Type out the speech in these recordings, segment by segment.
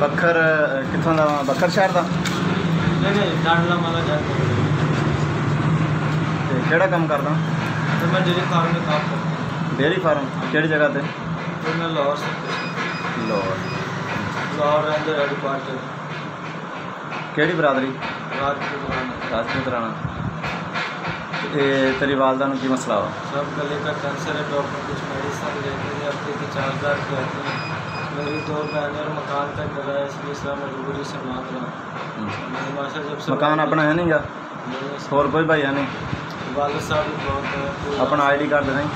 बखर कितों का? बखर शहर का? नहीं डांडला माला जाता। केड़ा काम करदा? तो मैं डेयरी फार्म में काम करता हूँ। डेयरी फार्म केड़ी जगह पे? तो मैं लाहौर से। लाहौर अंदर हेडक्वार्टर। केड़ी बरादरी? राजपूत। राजपूत राणा। तेरी वालदा नूं की मसला हुआ? सब गले का कैंसर है, डॉक्टर कुछ मेडिसिन लेते थे, हफ्ते के 4000 के आते हैं। मेरी 2 बहनें और मकान का किराया, इसलिए सब मजबूरी से मांग रहा हूँ। माशा जब से मकान अपना है नहीं गा? और कोई भाई है नहीं? वालिद साहब भी बहुत है। अपना ID कार्ड दें।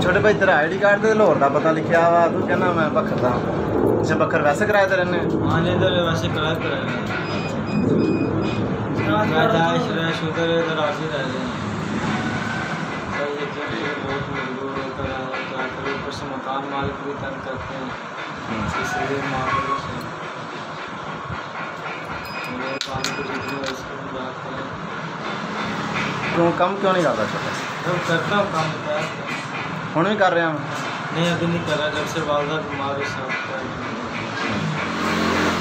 छोटे भाई तेरा ID कार्ड तो लाहौर का पता लिखा हुआ, तू कहना मैं बखर का। अच्छा बखर वैसे किराए ते रहने? हाँ इधर वैसे किराए पर रहने। शुगर इधर आते रह रहे हैं। बहुत मजबूर होकर क्या करें, ऊपर से मकान मालिक भी तंग करते हैं, इसलिए मामले से मेरे काम को जितनी वैसे बात करें। तू कम क्यों नहीं करता? छोटा जब करता हूँ काम होता है। हुण भी कर रहा हूँ? नहीं अभी नहीं कर रहा, जब से वालदा बीमार है सब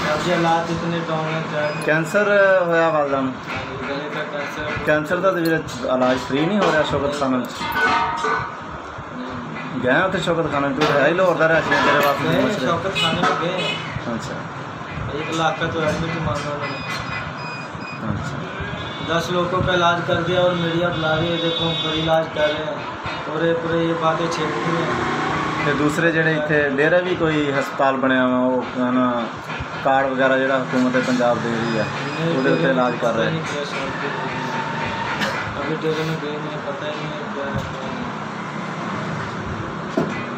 अब हालात इतने डाउन है। कैंसर होया वालदा नूं? गले का कैंसर। कैंसर का इलाज फ्री नहीं हो रहा? शौकत खाना गए उत्थे? शौकत खाना तू है ही लाहौर का रहा तेरे वास्ते? शौकत खाने में गए। अच्छा 1 लाख का तो एडमिट मांगा उन्होंने। अच्छा 10 लोगों का इलाज कर दिया और मीडिया बुला रही है, देखो हम फ्री इलाज कर रहे हैं, पूरे ये बातें छेड़ती हैं। ते दूसरे जेडे इत्थे डेरे भी कोई हस्पताल बनया वा, वो ना कार्ड वगैरह जो हुकूमत पंजाब दे रही है वो इलाज कर रहे हैं? अभी डेरे में गए नहीं, पता ही नहीं है क्या है क्या नहीं।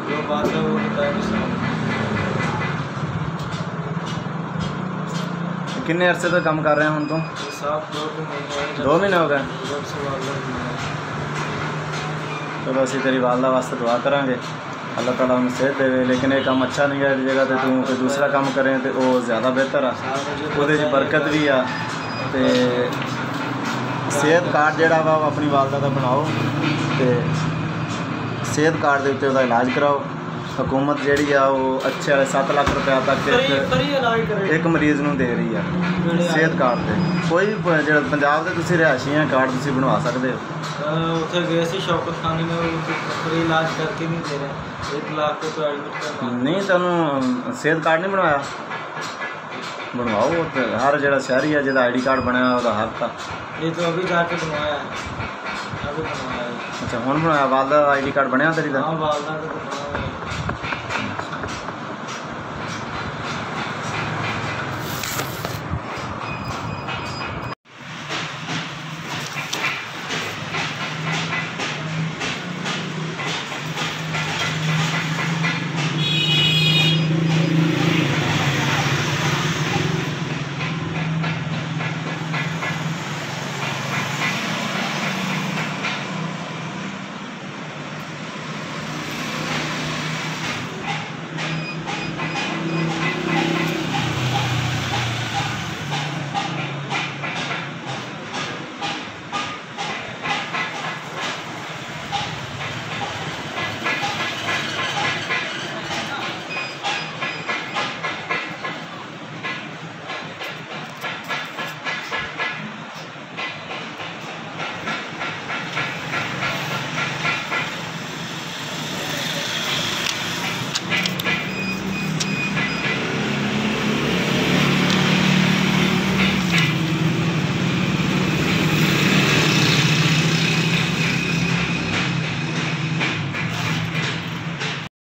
जो बात है वो बताएंगे। किन्ने अरसे तक काम कर रहे हैं हम? तो साफ 2 महीने हो गए। जब से वालदा चलो असी तेरी वालदा वास्ते दुआ करांगे, अल्लाह ताला उन्हें सेहत देवे। लेकिन ये काम अच्छा नहीं है जगह तो तू कोई दूसरा काम करें तो वो ज़्यादा बेहतर है, वो बरकत भी आ। तो सेहत कार्ड जोड़ा वा अपनी वालदा का बनाओ, तो सेहत कार्ड के उत्ते इलाज कराओ। हुकूमत जी वो अच्छे 7 लाख रुपया तक एक मरीज़ नूं दे रही है सेहत कार्ड से। कोई भी जो पंजाब के तुसीं रिहायशी हैं कार्ड तुसीं बनवा सकते हो। उसे गए थे शौकत खाने में, फ्री इलाज करके नहीं दे रहे। 1 लाख को तो एडमिट करना नहीं। तेनों सेहत कार्ड नहीं बनवाया? बनवाओ। तो हर जो शहरी है जिहदा ID कार्ड बनया वो हक था। ये तो अभी जाके बनवाया, अभी बनवाया। अच्छा हुण बनवाया? वालदा ID कार्ड बनया तेरी दा? हाँ वालदा का